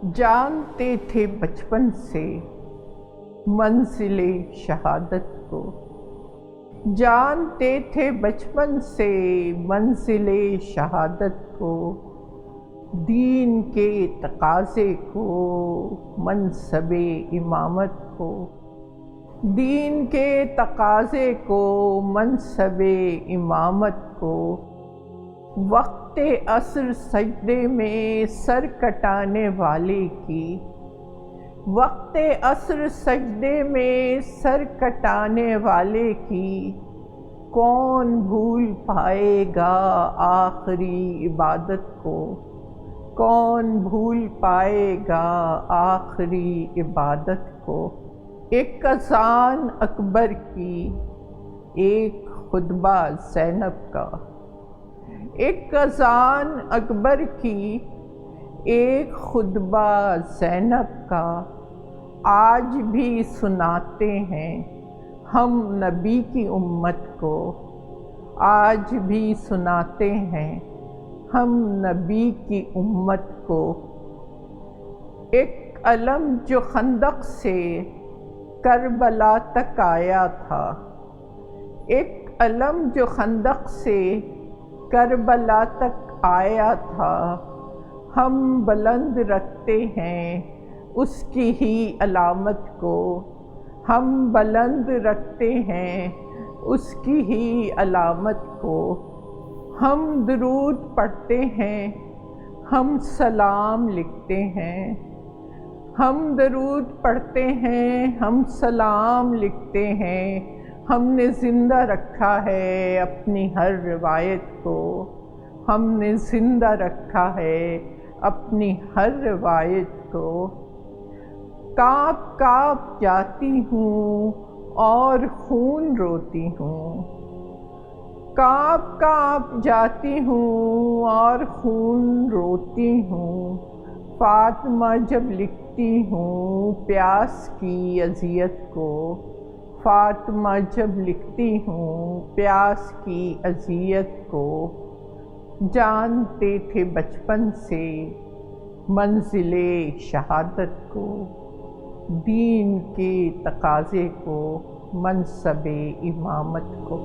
جانتے تھے بچپن سے منزل شہادت کو، جانتے تھے بچپن سے منزل شہادت کو، دین کے تقاضے کو، منصب امامت کو، دین کے تقاضے کو، منصب امامت کو، وقت عصر سجدے میں سر کٹانے والے کی، وقت عصر سجدے میں سر کٹانے والے کی، کون بھول پائے گا آخری عبادت کو، کون بھول پائے گا آخری عبادت کو۔ ایک اذان اکبر کی، ایک خطبہ زینب کا، ایک اذان اکبر کی، ایک خطبہ زینب کا، آج بھی سناتے ہیں ہم نبی کی امت کو، آج بھی سناتے ہیں ہم نبی کی امت کو۔ ایک علم جو خندق سے کربلا تک آیا تھا، ایک علم جو خندق سے کربلا تک آیا تھا، ہم بلند رکھتے ہیں اس کی ہی علامت کو، ہم بلند رکھتے ہیں اس کی ہی علامت کو۔ ہم درود پڑھتے ہیں، ہم سلام لکھتے ہیں، ہم درود پڑھتے ہیں، ہم سلام لکھتے ہیں، ہم نے زندہ رکھا ہے اپنی ہر روایت کو، ہم نے زندہ رکھا ہے اپنی ہر روایت کو۔ کانپ کانپ جاتی ہوں اور خون روتی ہوں، کانپ کانپ جاتی ہوں اور خون روتی ہوں، فاطمہ جب لکھتی ہوں پیاس کی اذیت کو، فاطمہ جب لکھتی ہوں پیاس کی اذیت کو۔ جانتے تھے بچپن سے منزل شہادت کو، دین کے تقاضے کو، منصب امامت کو۔